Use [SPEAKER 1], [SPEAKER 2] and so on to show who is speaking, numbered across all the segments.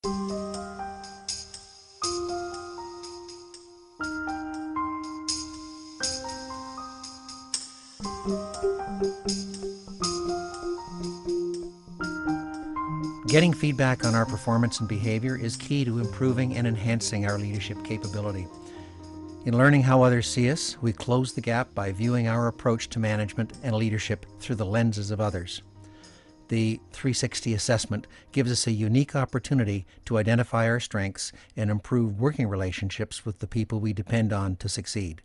[SPEAKER 1] Getting feedback on our performance and behavior is key to improving and enhancing our leadership capability. In learning how others see us, we close the gap by viewing our approach to management and leadership through the lenses of others. The 360 assessment gives us a unique opportunity to identify our strengths and improve working relationships with the people we depend on to succeed.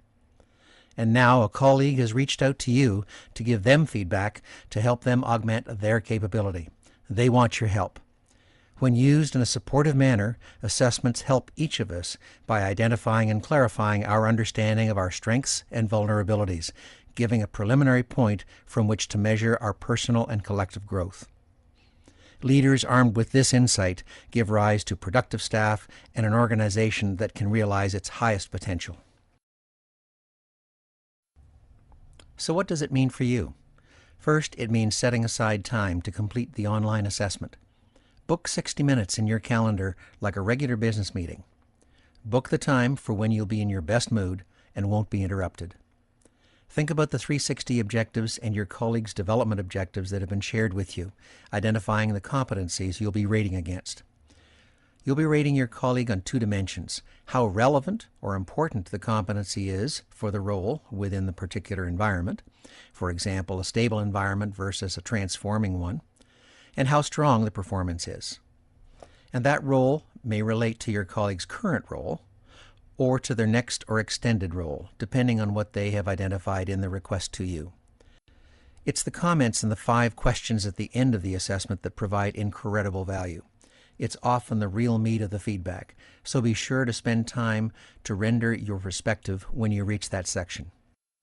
[SPEAKER 1] And now a colleague has reached out to you to give them feedback to help them augment their capability. They want your help. When used in a supportive manner, assessments help each of us by identifying and clarifying our understanding of our strengths and vulnerabilities, giving a preliminary point from which to measure our personal and collective growth. Leaders armed with this insight give rise to productive staff and an organization that can realize its highest potential. So what does it mean for you? First, it means setting aside time to complete the online assessment. Book 60 minutes in your calendar like a regular business meeting. Book the time for when you'll be in your best mood and won't be interrupted. Think about the 360 objectives and your colleagues' development objectives that have been shared with you, identifying the competencies you'll be rating against. You'll be rating your colleague on two dimensions: how relevant or important the competency is for the role within the particular environment, for example, a stable environment versus a transforming one, and how strong the performance is. And that role may relate to your colleague's current role or to their next or extended role, depending on what they have identified in the request to you. It's the comments and the 5 questions at the end of the assessment that provide incredible value. It's often the real meat of the feedback, so be sure to spend time to render your perspective when you reach that section.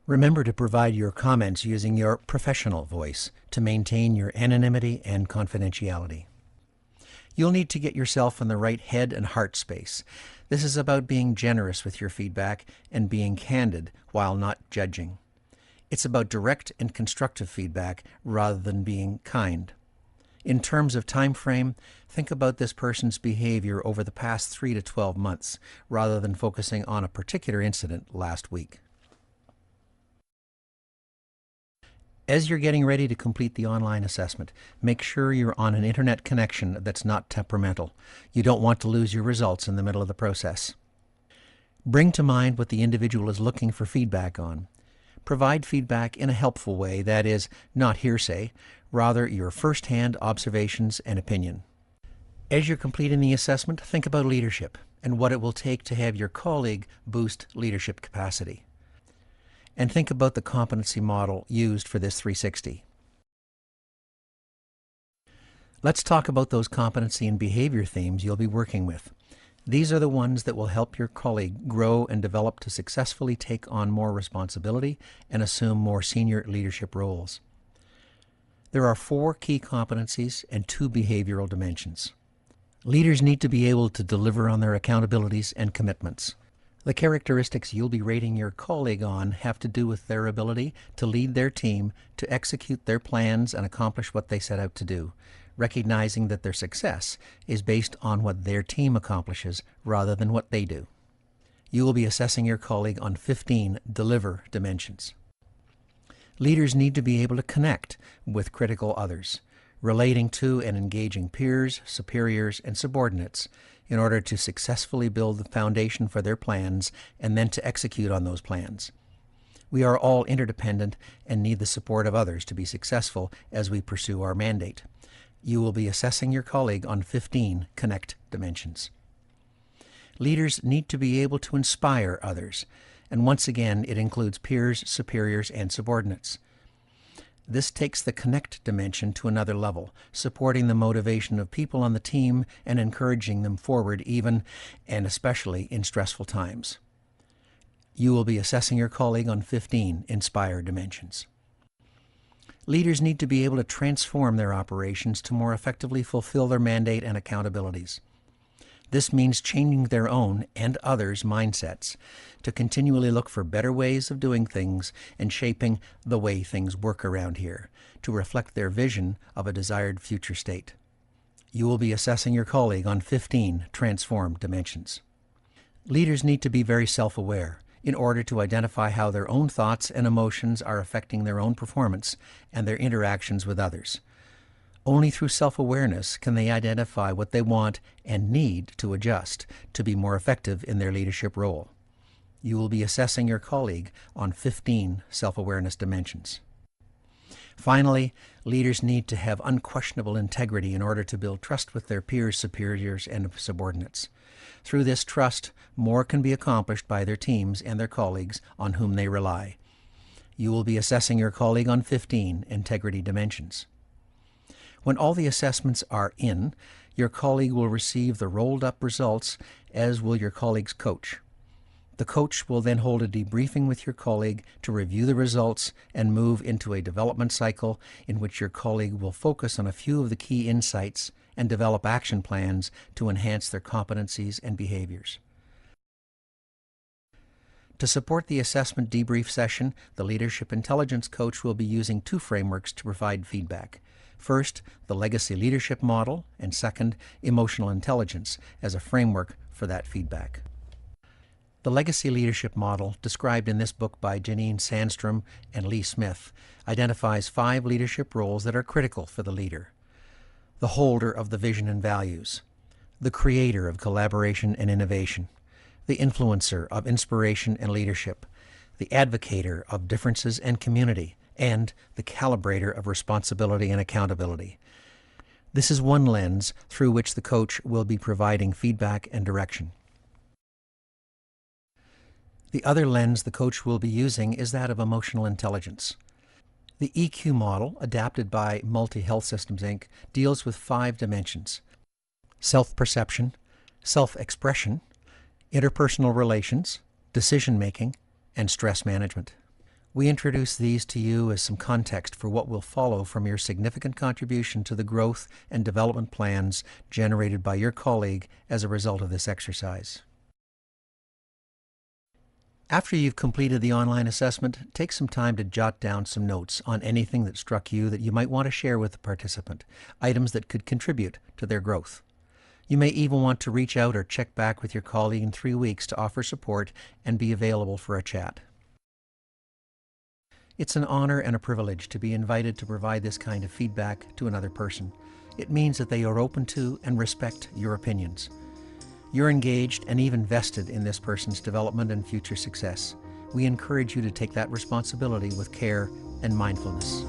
[SPEAKER 1] Remember to provide your comments using your professional voice to maintain your anonymity and confidentiality. You'll need to get yourself in the right head and heart space. This is about being generous with your feedback and being candid while not judging. It's about direct and constructive feedback rather than being kind. In terms of time frame, think about this person's behavior over the past 3 to 12 months rather than focusing on a particular incident last week. As you're getting ready to complete the online assessment, make sure you're on an internet connection that's not temperamental. You don't want to lose your results in the middle of the process. Bring to mind what the individual is looking for feedback on. Provide feedback in a helpful way, that is, not hearsay, rather your first-hand observations and opinion. As you're completing the assessment, think about leadership and what it will take to have your colleague boost leadership capacity. And think about the competency model used for this 360. Let's talk about those competency and behavior themes you'll be working with. These are the ones that will help your colleague grow and develop to successfully take on more responsibility and assume more senior leadership roles. There are 4 key competencies and 2 behavioral dimensions. Leaders need to be able to deliver on their accountabilities and commitments. The characteristics you'll be rating your colleague on have to do with their ability to lead their team, to execute their plans and accomplish what they set out to do, recognizing that their success is based on what their team accomplishes rather than what they do. You will be assessing your colleague on 15 deliver dimensions. Leaders need to be able to connect with critical others, relating to and engaging peers, superiors, and subordinates in order to successfully build the foundation for their plans and then to execute on those plans. We are all interdependent and need the support of others to be successful as we pursue our mandate. You will be assessing your colleague on 15 connect dimensions. Leaders need to be able to inspire others, and once again it includes peers, superiors, and subordinates. This takes the connect dimension to another level, supporting the motivation of people on the team and encouraging them forward even and especially in stressful times. You will be assessing your colleague on 15 inspire dimensions. Leaders need to be able to transform their operations to more effectively fulfill their mandate and accountabilities. This means changing their own and others' mindsets to continually look for better ways of doing things and shaping the way things work around here to reflect their vision of a desired future state. You will be assessing your colleague on 15 transform dimensions. Leaders need to be very self-aware in order to identify how their own thoughts and emotions are affecting their own performance and their interactions with others. Only through self-awareness can they identify what they want and need to adjust to be more effective in their leadership role. You will be assessing your colleague on 15 self-awareness dimensions. Finally, leaders need to have unquestionable integrity in order to build trust with their peers, superiors, and subordinates. Through this trust, more can be accomplished by their teams and their colleagues on whom they rely. You will be assessing your colleague on 15 integrity dimensions. When all the assessments are in, your colleague will receive the rolled-up results, as will your colleague's coach. The coach will then hold a debriefing with your colleague to review the results and move into a development cycle in which your colleague will focus on a few of the key insights and develop action plans to enhance their competencies and behaviors. To support the assessment debrief session, the Leadership Intelligence Coach will be using two frameworks to provide feedback. First, the Legacy Leadership Model, and second, Emotional Intelligence as a framework for that feedback. The Legacy Leadership Model, described in this book by Janine Sandstrom and Lee Smith, identifies 5 leadership roles that are critical for the leader. The holder of the vision and values, the creator of collaboration and innovation, the influencer of inspiration and leadership, the advocator of differences and community, and the calibrator of responsibility and accountability. This is one lens through which the coach will be providing feedback and direction. The other lens the coach will be using is that of emotional intelligence. The EQ model, adapted by Multi Health Systems, Inc., deals with 5 dimensions: self-perception, self-expression, interpersonal relations, decision-making, and stress management. We introduce these to you as some context for what will follow from your significant contribution to the growth and development plans generated by your colleague as a result of this exercise. After you've completed the online assessment, take some time to jot down some notes on anything that struck you that you might want to share with the participant, items that could contribute to their growth. You may even want to reach out or check back with your colleague in 3 weeks to offer support and be available for a chat. It's an honor and a privilege to be invited to provide this kind of feedback to another person. It means that they are open to and respect your opinions. You're engaged and even vested in this person's development and future success. We encourage you to take that responsibility with care and mindfulness.